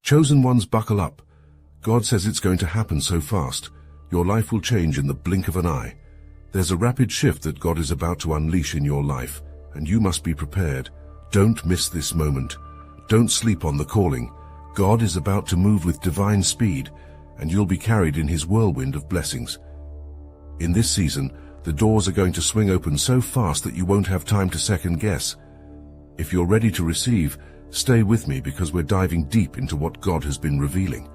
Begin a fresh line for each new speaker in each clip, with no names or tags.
Chosen ones, buckle up. God says it's going to happen so fast. Your life will change in the blink of an eye. There's a rapid shift that God is about to unleash in your life, and you must be prepared. Don't miss this moment. Don't sleep on the calling. God is about to move with divine speed, and you'll be carried in his whirlwind of blessings. In this season, the doors are going to swing open so fast that you won't have time to second guess. If you're ready to receive, stay with me because we're diving deep into what God has been revealing.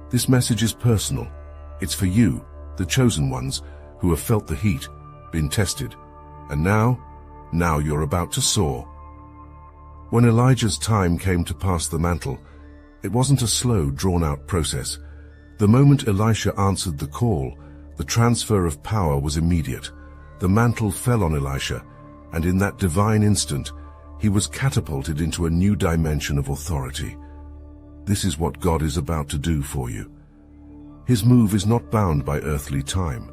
This message is personal. It's for you, the chosen ones, who have felt the heat, been tested, and now you're about to soar. When Elijah's time came to pass the mantle, it wasn't a slow, drawn-out process. The moment Elisha answered the call, the transfer of power was immediate. The mantle fell on Elisha, and in that divine instant, he was catapulted into a new dimension of authority. This is what God is about to do for you. His move is not bound by earthly time.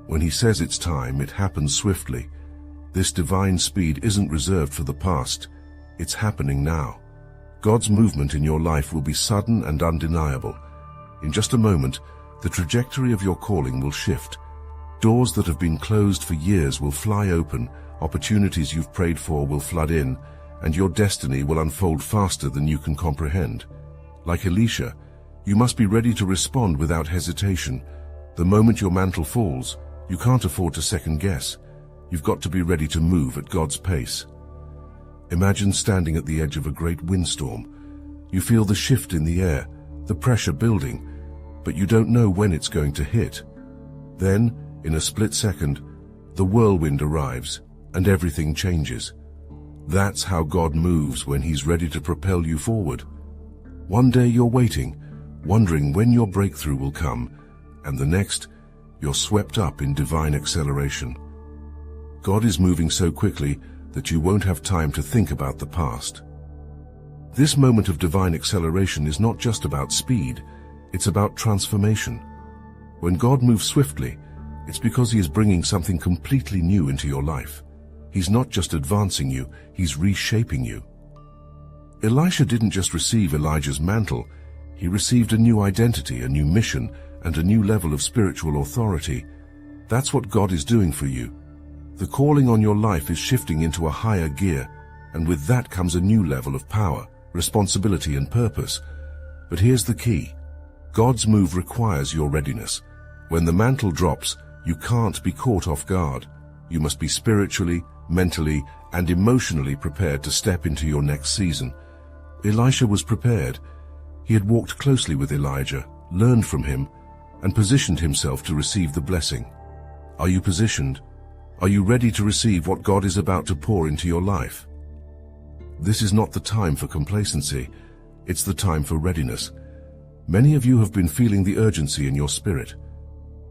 When he says it's time, it happens swiftly. This divine speed isn't reserved for the past. It's happening now. God's movement in your life will be sudden and undeniable. In just a moment, the trajectory of your calling will shift. Doors that have been closed for years will fly open, opportunities you've prayed for will flood in, and your destiny will unfold faster than you can comprehend. Like Elisha, you must be ready to respond without hesitation. The moment your mantle falls, you can't afford to second guess. You've got to be ready to move at God's pace. Imagine standing at the edge of a great windstorm. You feel the shift in the air, the pressure building, but you don't know when it's going to hit. Then, in a split second, the whirlwind arrives and everything changes. That's how God moves when he's ready to propel you forward. One day you're waiting, wondering when your breakthrough will come, and the next, you're swept up in divine acceleration. God is moving so quickly that you won't have time to think about the past. This moment of divine acceleration is not just about speed, it's about transformation. When God moves swiftly, it's because he is bringing something completely new into your life. He's not just advancing you, he's reshaping you. Elisha didn't just receive Elijah's mantle, he received a new identity, a new mission, and a new level of spiritual authority. That's what God is doing for you. The calling on your life is shifting into a higher gear, and with that comes a new level of power, responsibility, and purpose. But here's the key. God's move requires your readiness. When the mantle drops, you can't be caught off guard. You must be spiritually, mentally, and emotionally prepared to step into your next season. Elisha was prepared. He had walked closely with Elijah, learned from him, and positioned himself to receive the blessing. Are you positioned? Are you ready to receive what God is about to pour into your life? This is not the time for complacency. It's the time for readiness. Many of you have been feeling the urgency in your spirit.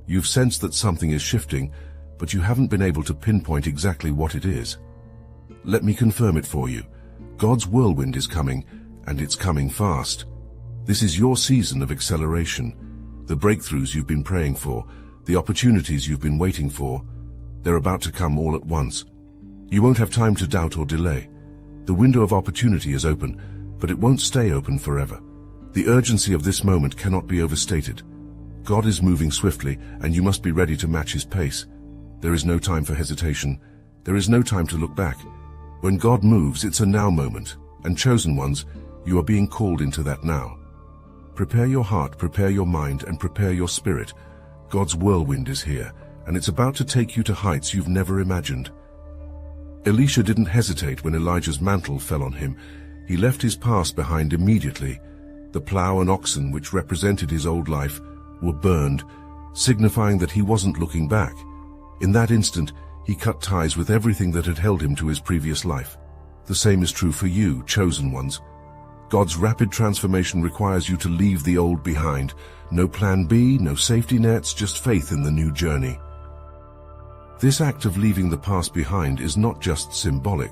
You've sensed that something is shifting, but you haven't been able to pinpoint exactly what it is. Let me confirm it for you. God's whirlwind is coming, and it's coming fast. This is your season of acceleration. The breakthroughs you've been praying for, the opportunities you've been waiting for, they're about to come all at once. You won't have time to doubt or delay. The window of opportunity is open, but it won't stay open forever. The urgency of this moment cannot be overstated. God is moving swiftly, and you must be ready to match his pace. There is no time for hesitation. There is no time to look back. When God moves, it's a now moment, and chosen ones, you are being called into that now. Prepare your heart, prepare your mind, and prepare your spirit. God's whirlwind is here, and it's about to take you to heights you've never imagined. Elisha didn't hesitate when Elijah's mantle fell on him. He left his past behind immediately. The plow and oxen, which represented his old life, were burned, signifying that he wasn't looking back. In that instant, he cut ties with everything that had held him to his previous life. The same is true for you, chosen ones. God's rapid transformation requires you to leave the old behind. No plan B, no safety nets, just faith in the new journey. This act of leaving the past behind is not just symbolic,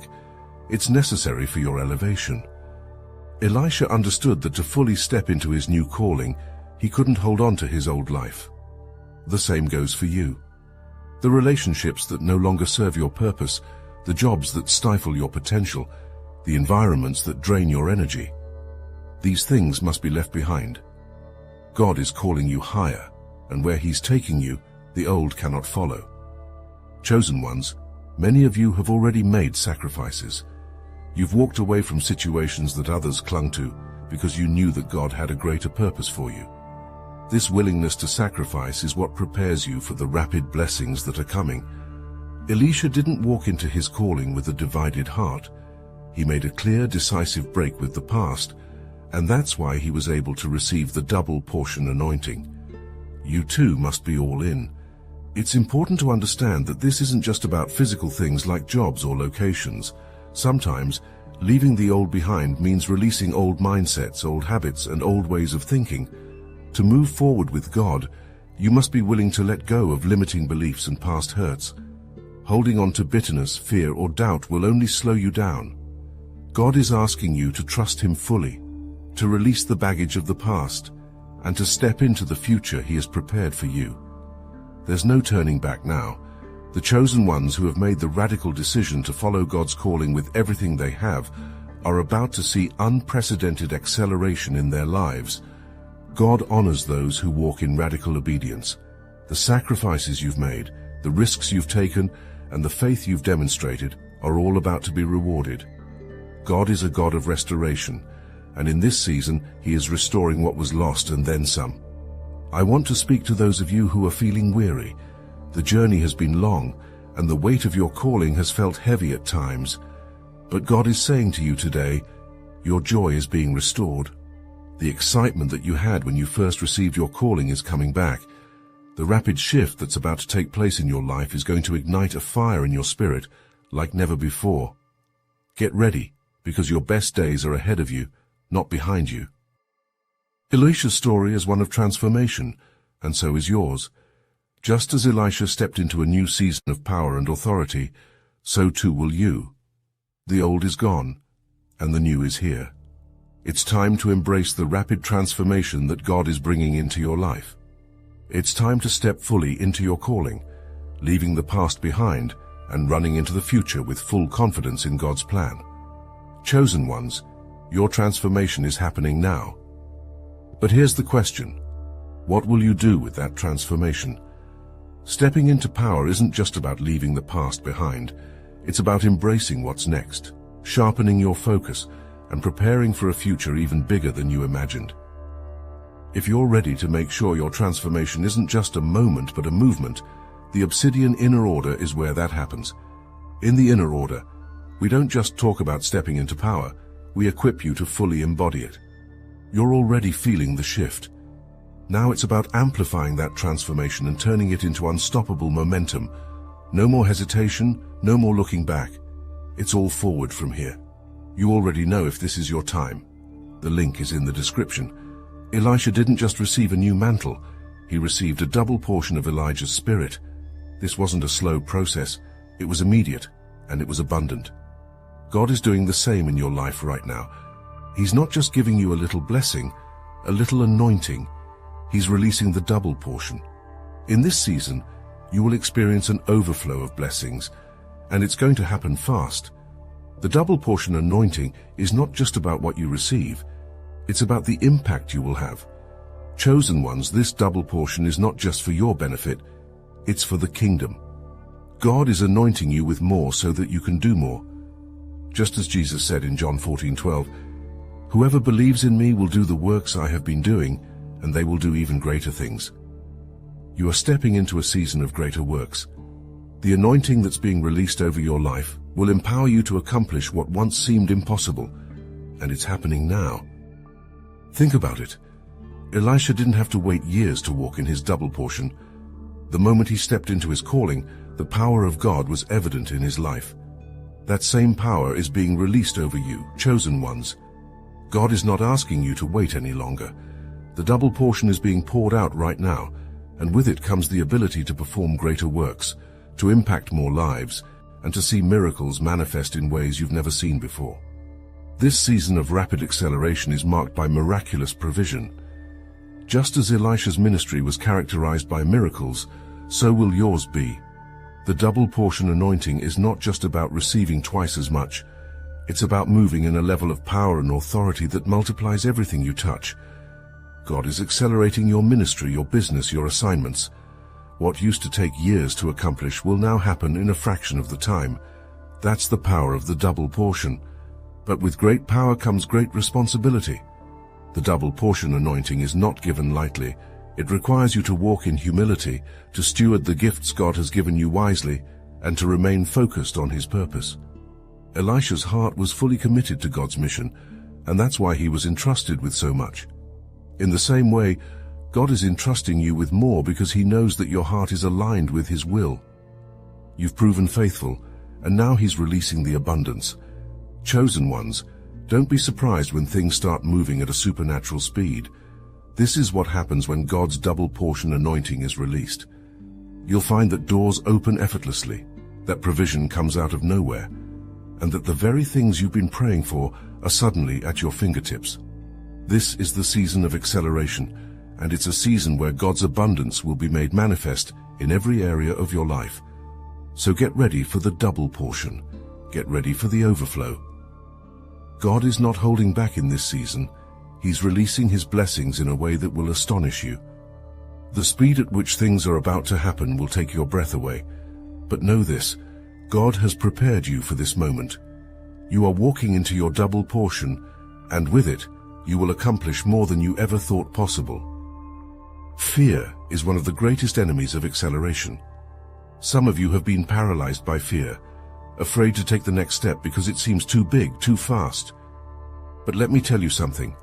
it's necessary for your elevation. Elisha understood that to fully step into his new calling, he couldn't hold on to his old life. The same goes for you. The relationships that no longer serve your purpose, the jobs that stifle your potential, the environments that drain your energy. These things must be left behind. God is calling you higher, and where He's taking you, the old cannot follow. Chosen ones, many of you have already made sacrifices. You've walked away from situations that others clung to because you knew that God had a greater purpose for you. This willingness to sacrifice is what prepares you for the rapid blessings that are coming. Elisha didn't walk into his calling with a divided heart. He made a clear, decisive break with the past, and that's why he was able to receive the double portion anointing. You too must be all in. It's important to understand that this isn't just about physical things like jobs or locations. Sometimes, leaving the old behind means releasing old mindsets, old habits, and old ways of thinking. To move forward with God, you must be willing to let go of limiting beliefs and past hurts. Holding on to bitterness, fear, or doubt will only slow you down. God is asking you to trust Him fully, to release the baggage of the past, and to step into the future He has prepared for you. There's no turning back now. The chosen ones who have made the radical decision to follow God's calling with everything they have are about to see unprecedented acceleration in their lives. God honors those who walk in radical obedience. The sacrifices you've made, the risks you've taken, and the faith you've demonstrated are all about to be rewarded. God is a God of restoration, and in this season He is restoring what was lost and then some. I want to speak to those of you who are feeling weary. The journey has been long, and the weight of your calling has felt heavy at times. But God is saying to you today, your joy is being restored. The excitement that you had when you first received your calling is coming back. The rapid shift that's about to take place in your life is going to ignite a fire in your spirit like never before. Get ready, because your best days are ahead of you, not behind you. Elisha's story is one of transformation, and so is yours. Just as Elisha stepped into a new season of power and authority, so too will you. The old is gone, and the new is here. It's time to embrace the rapid transformation that God is bringing into your life. It's time to step fully into your calling, leaving the past behind and running into the future with full confidence in God's plan. Chosen ones, your transformation is happening now. But here's the question: what will you do with that transformation? Stepping into power isn't just about leaving the past behind. It's about embracing what's next, sharpening your focus, and preparing for a future even bigger than you imagined. If you're ready to make sure your transformation isn't just a moment but a movement, the Obsidian Inner Order is where that happens. In the Inner Order, we don't just talk about stepping into power, we equip you to fully embody it. You're already feeling the shift. Now it's about amplifying that transformation and turning it into unstoppable momentum. No more hesitation, no more looking back. It's all forward from here. You already know if this is your time. The link is in the description. Elisha didn't just receive a new mantle, he received a double portion of Elijah's spirit. This wasn't a slow process, it was immediate, and it was abundant. God is doing the same in your life right now. He's not just giving you a little blessing, a little anointing. He's releasing the double portion. In this season, you will experience an overflow of blessings, and it's going to happen fast. The double portion anointing is not just about what you receive, it's about the impact you will have. Chosen ones, this double portion is not just for your benefit, it's for the kingdom. God is anointing you with more so that you can do more. Just as Jesus said in John 14:12, "Whoever believes in me will do the works I have been doing, and they will do even greater things." You are stepping into a season of greater works. The anointing that's being released over your life will empower you to accomplish what once seemed impossible, and it's happening now. Think about it. Elisha didn't have to wait years to walk in his double portion. The moment he stepped into his calling, the power of God was evident in his life. That same power is being released over you, chosen ones. God is not asking you to wait any longer. The double portion is being poured out right now, and with it comes the ability to perform greater works, to impact more lives, and to see miracles manifest in ways you've never seen before. This season of rapid acceleration is marked by miraculous provision. Just as Elisha's ministry was characterized by miracles, so will yours be. The double portion anointing is not just about receiving twice as much. It's about moving in a level of power and authority that multiplies everything you touch. God is accelerating your ministry, your business, your assignments. What used to take years to accomplish will now happen in a fraction of the time. That's the power of the double portion. But with great power comes great responsibility. The double portion anointing is not given lightly. It requires you to walk in humility, to steward the gifts God has given you wisely, and to remain focused on His purpose. Elisha's heart was fully committed to God's mission, and that's why he was entrusted with so much. In the same way, God is entrusting you with more because He knows that your heart is aligned with His will. You've proven faithful, and now He's releasing the abundance. Chosen ones, don't be surprised when things start moving at a supernatural speed. This is what happens when God's double portion anointing is released. You'll find that doors open effortlessly, that provision comes out of nowhere, and that the very things you've been praying for are suddenly at your fingertips. This is the season of acceleration, and it's a season where God's abundance will be made manifest in every area of your life. So get ready for the double portion. Get ready for the overflow. God is not holding back in this season. He's releasing His blessings in a way that will astonish you. The speed at which things are about to happen will take your breath away. But know this, God has prepared you for this moment. You are walking into your double portion, and with it, you will accomplish more than you ever thought possible. Fear is one of the greatest enemies of acceleration. Some of you have been paralyzed by fear, afraid to take the next step because it seems too big, too fast. But let me tell you something,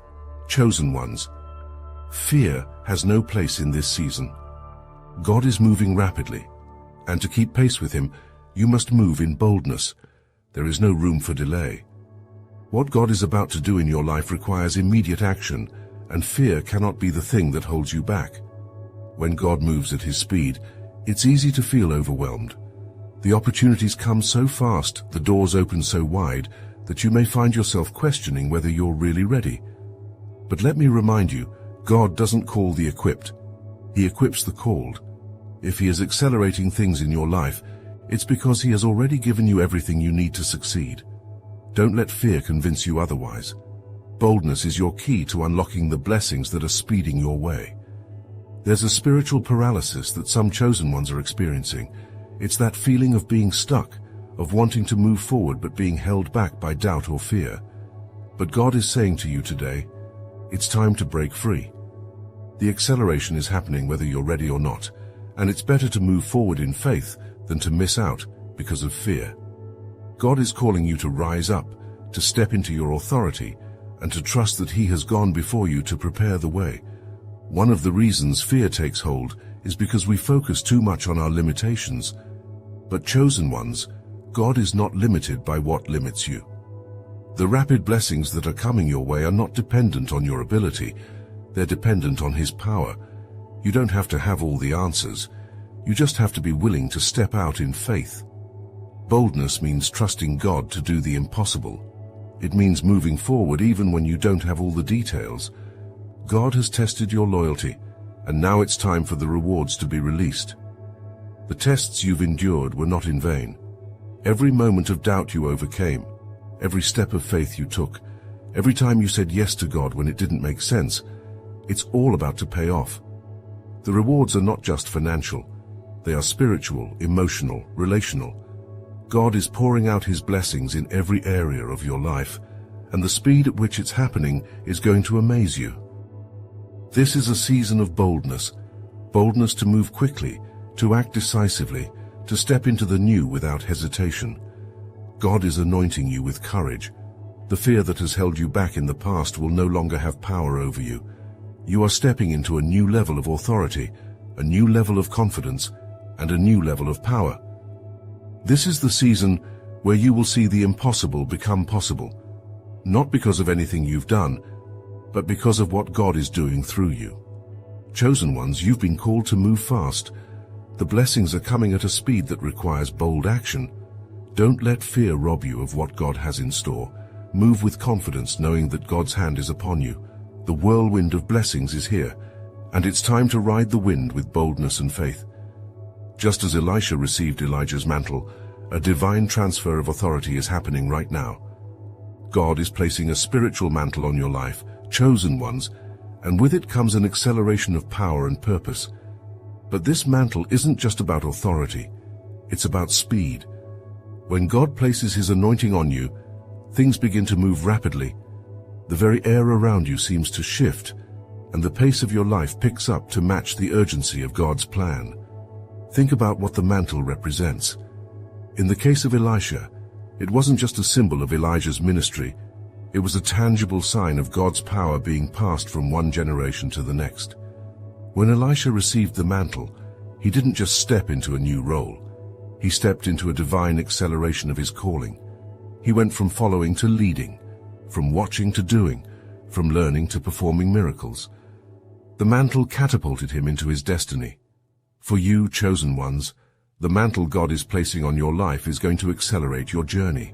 chosen ones, fear has no place in this season. God is moving rapidly, and to keep pace with Him, you must move in boldness. There is no room for delay. What God is about to do in your life requires immediate action, and fear cannot be the thing that holds you back. When God moves at His speed, it's easy to feel overwhelmed. The opportunities come so fast, the doors open so wide, that you may find yourself questioning whether you're really ready. But let me remind you, God doesn't call the equipped. He equips the called. If He is accelerating things in your life, it's because He has already given you everything you need to succeed. Don't let fear convince you otherwise. Boldness is your key to unlocking the blessings that are speeding your way. There's a spiritual paralysis that some chosen ones are experiencing. It's that feeling of being stuck, of wanting to move forward but being held back by doubt or fear. But God is saying to you today, it's time to break free. The acceleration is happening whether you're ready or not, and it's better to move forward in faith than to miss out because of fear. God is calling you to rise up, to step into your authority, and to trust that He has gone before you to prepare the way. One of the reasons fear takes hold is because we focus too much on our limitations. But chosen ones, God is not limited by what limits you. The rapid blessings that are coming your way are not dependent on your ability. They're dependent on His power. You don't have to have all the answers. You just have to be willing to step out in faith. Boldness means trusting God to do the impossible. It means moving forward even when you don't have all the details. God has tested your loyalty, and now it's time for the rewards to be released. The tests you've endured were not in vain. Every moment of doubt you overcame, every step of faith you took, every time you said yes to God when it didn't make sense, it's all about to pay off. The rewards are not just financial. They are spiritual, emotional, relational. God is pouring out His blessings in every area of your life, and the speed at which it's happening is going to amaze you. This is a season of boldness. Boldness to move quickly, to act decisively, to step into the new without hesitation. God is anointing you with courage. The fear that has held you back in the past will no longer have power over you. You are stepping into a new level of authority, a new level of confidence, and a new level of power. This is the season where you will see the impossible become possible, not because of anything you've done, but because of what God is doing through you. Chosen ones, you've been called to move fast. The blessings are coming at a speed that requires bold action. Don't let fear rob you of what God has in store. Move with confidence, knowing that God's hand is upon you. The whirlwind of blessings is here, and it's time to ride the wind with boldness and faith. Just as Elisha received Elijah's mantle, a divine transfer of authority is happening right now. God is placing a spiritual mantle on your life, chosen ones, and with it comes an acceleration of power and purpose. But this mantle isn't just about authority, it's about speed. When God places His anointing on you, things begin to move rapidly. The very air around you seems to shift, and the pace of your life picks up to match the urgency of God's plan. Think about what the mantle represents. In the case of Elisha, it wasn't just a symbol of Elijah's ministry, it was a tangible sign of God's power being passed from one generation to the next. When Elisha received the mantle, he didn't just step into a new role. He stepped into a divine acceleration of his calling. He went from following to leading, from watching to doing, from learning to performing miracles. The mantle catapulted him into his destiny. For you, chosen ones, the mantle God is placing on your life is going to accelerate your journey.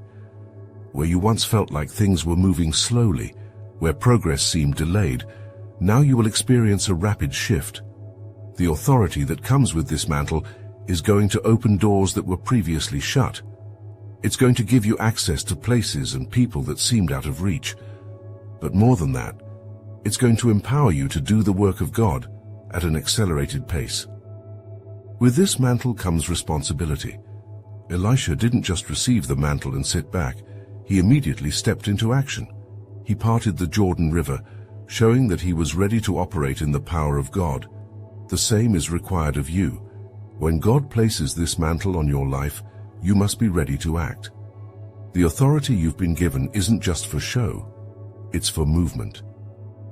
Where you once felt like things were moving slowly, where progress seemed delayed, now you will experience a rapid shift. The authority that comes with this mantle is going to open doors that were previously shut. It's going to give you access to places and people that seemed out of reach. But more than that, it's going to empower you to do the work of God at an accelerated pace. With this mantle comes responsibility. Elisha didn't just receive the mantle and sit back. He immediately stepped into action. He parted the Jordan River, showing that he was ready to operate in the power of God. The same is required of you. When God places this mantle on your life, you must be ready to act. The authority you've been given isn't just for show, it's for movement.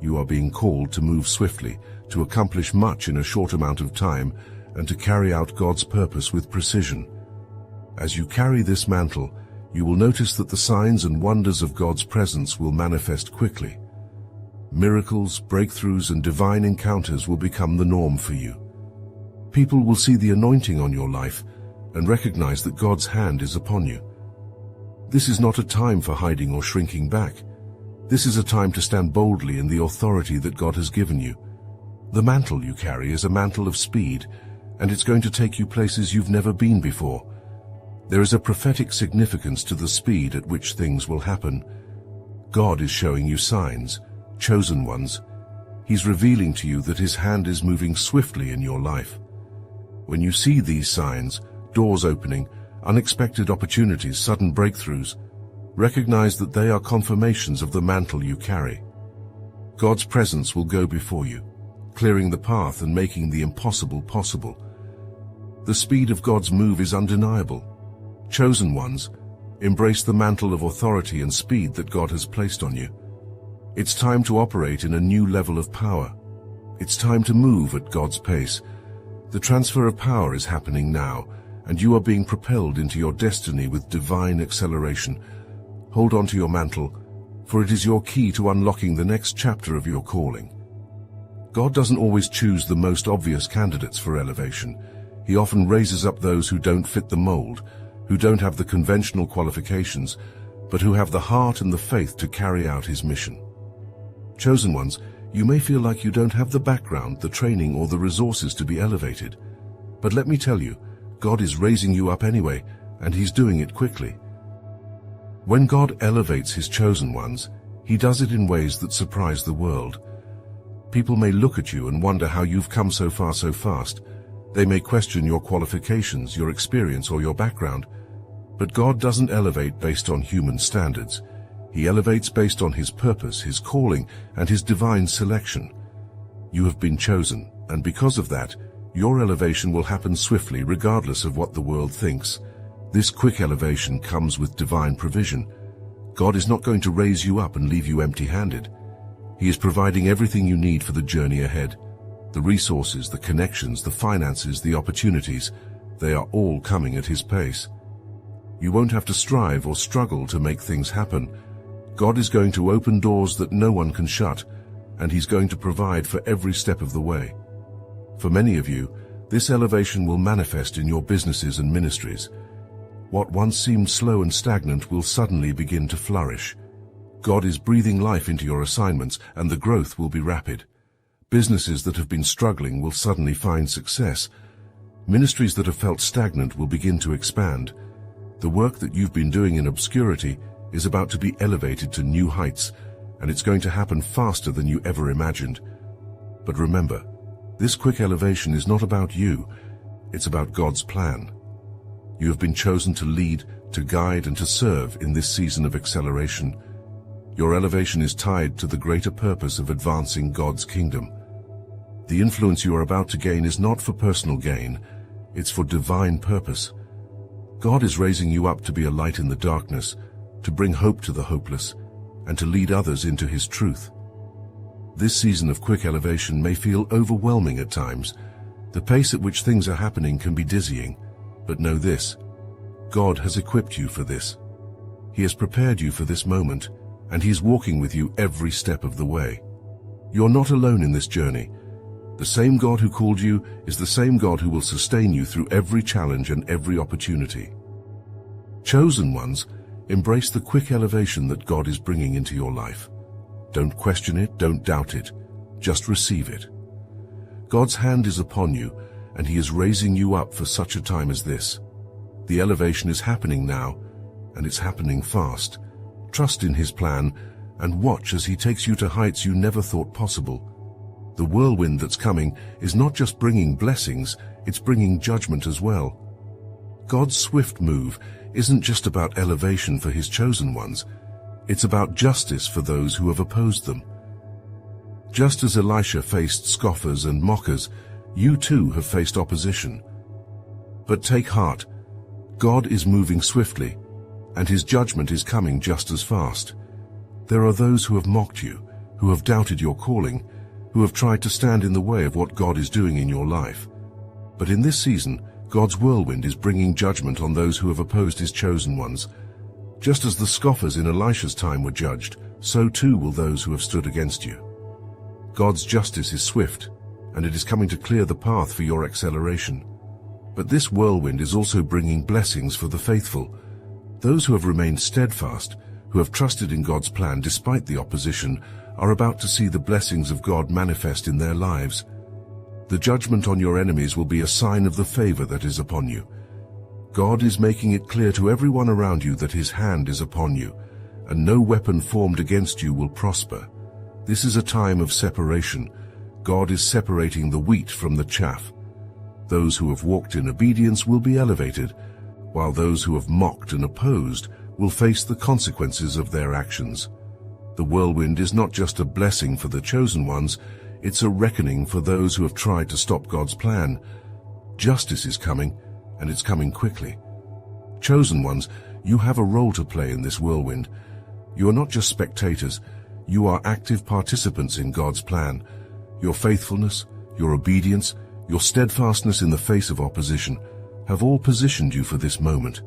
You are being called to move swiftly, to accomplish much in a short amount of time, and to carry out God's purpose with precision. As you carry this mantle, you will notice that the signs and wonders of God's presence will manifest quickly. Miracles, breakthroughs, and divine encounters will become the norm for you. People will see the anointing on your life and recognize that God's hand is upon you. This is not a time for hiding or shrinking back. This is a time to stand boldly in the authority that God has given you. The mantle you carry is a mantle of speed, and it's going to take you places you've never been before. There is a prophetic significance to the speed at which things will happen. God is showing you signs, chosen ones. He's revealing to you that His hand is moving swiftly in your life. When you see these signs, doors opening, unexpected opportunities, sudden breakthroughs, recognize that they are confirmations of the mantle you carry. God's presence will go before you, clearing the path and making the impossible possible. The speed of God's move is undeniable. Chosen ones, embrace the mantle of authority and speed that God has placed on you. It's time to operate in a new level of power. It's time to move at God's pace. The transfer of power is happening now, and you are being propelled into your destiny with divine acceleration. Hold on to your mantle, for it is your key to unlocking the next chapter of your calling. God doesn't always choose the most obvious candidates for elevation. He often raises up those who don't fit the mold, who don't have the conventional qualifications, but who have the heart and the faith to carry out His mission. Chosen ones, you may feel like you don't have the background, the training, or the resources to be elevated. But let me tell you, God is raising you up anyway, and He's doing it quickly. When God elevates His chosen ones, He does it in ways that surprise the world. People may look at you and wonder how you've come so far so fast. They may question your qualifications, your experience, or your background. But God doesn't elevate based on human standards. He elevates based on His purpose, His calling, and His divine selection. You have been chosen, and because of that, your elevation will happen swiftly regardless of what the world thinks. This quick elevation comes with divine provision. God is not going to raise you up and leave you empty-handed. He is providing everything you need for the journey ahead. The resources, the connections, the finances, the opportunities, they are all coming at His pace. You won't have to strive or struggle to make things happen. God is going to open doors that no one can shut, and He's going to provide for every step of the way. For many of you, this elevation will manifest in your businesses and ministries. What once seemed slow and stagnant will suddenly begin to flourish. God is breathing life into your assignments, and the growth will be rapid. Businesses that have been struggling will suddenly find success. Ministries that have felt stagnant will begin to expand. The work that you've been doing in obscurity is about to be elevated to new heights, and it's going to happen faster than you ever imagined. But remember, this quick elevation is not about you, it's about God's plan. You have been chosen to lead, to guide, and to serve in this season of acceleration. Your elevation is tied to the greater purpose of advancing God's kingdom. The influence you are about to gain is not for personal gain, it's for divine purpose. God is raising you up to be a light in the darkness, to bring hope to the hopeless, and to lead others into His truth. This season of quick elevation may feel overwhelming at times. The pace at which things are happening can be dizzying, but know this: God has equipped you for this. He has prepared you for this moment, and He is walking with you every step of the way. You're not alone in this journey. The same God who called you is the same God who will sustain you through every challenge and every opportunity. Chosen ones, embrace the quick elevation that God is bringing into your life. Don't question it, don't doubt it, just receive it. God's hand is upon you, and He is raising you up for such a time as this. The elevation is happening now, and it's happening fast. Trust in His plan, and watch as He takes you to heights you never thought possible. The whirlwind that's coming is not just bringing blessings, it's bringing judgment as well. God's swift move isn't just about elevation for His chosen ones, it's about justice for those who have opposed them. Just as Elisha faced scoffers and mockers, you too have faced opposition. But take heart, God is moving swiftly, and His judgment is coming just as fast. There are those who have mocked you, who have doubted your calling, who have tried to stand in the way of what God is doing in your life. But in this season, God's whirlwind is bringing judgment on those who have opposed His chosen ones. Just as the scoffers in Elisha's time were judged, so too will those who have stood against you. God's justice is swift, and it is coming to clear the path for your acceleration. But this whirlwind is also bringing blessings for the faithful. Those who have remained steadfast, who have trusted in God's plan despite the opposition, are about to see the blessings of God manifest in their lives. The judgment on your enemies will be a sign of the favor that is upon you. God is making it clear to everyone around you that His hand is upon you, and no weapon formed against you will prosper. This is a time of separation. God is separating the wheat from the chaff. Those who have walked in obedience will be elevated, while those who have mocked and opposed will face the consequences of their actions. The whirlwind is not just a blessing for the chosen ones, it's a reckoning for those who have tried to stop God's plan. Justice is coming, and it's coming quickly. Chosen ones, you have a role to play in this whirlwind. You are not just spectators, you are active participants in God's plan. Your faithfulness, your obedience, your steadfastness in the face of opposition have all positioned you for this moment.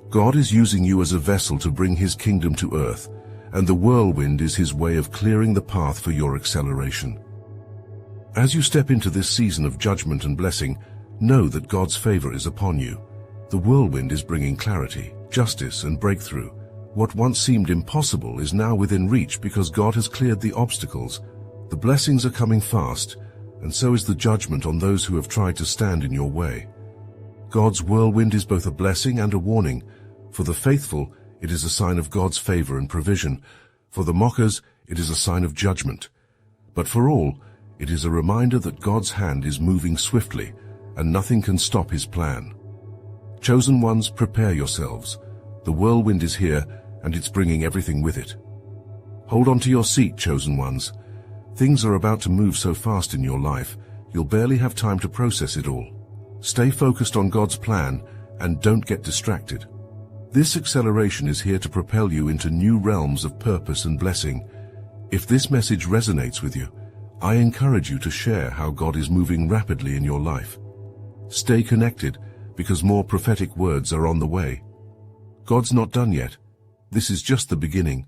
God is using you as a vessel to bring His kingdom to earth, and the whirlwind is His way of clearing the path for your acceleration. As you step into this season of judgment and blessing, know that God's favor is upon you. The whirlwind is bringing clarity, justice, and breakthrough. What once seemed impossible is now within reach because God has cleared the obstacles. The blessings are coming fast, and so is the judgment on those who have tried to stand in your way. God's whirlwind is both a blessing and a warning. For the faithful, it is a sign of God's favor and provision. For the mockers, it is a sign of judgment. But for all, it is a reminder that God's hand is moving swiftly, and nothing can stop His plan. Chosen ones, prepare yourselves. The whirlwind is here, and it's bringing everything with it. Hold on to your seat, chosen ones. Things are about to move so fast in your life, you'll barely have time to process it all. Stay focused on God's plan, and don't get distracted. This acceleration is here to propel you into new realms of purpose and blessing. If this message resonates with you, I encourage you to share how God is moving rapidly in your life. Stay connected, because more prophetic words are on the way. God's not done yet. This is just the beginning.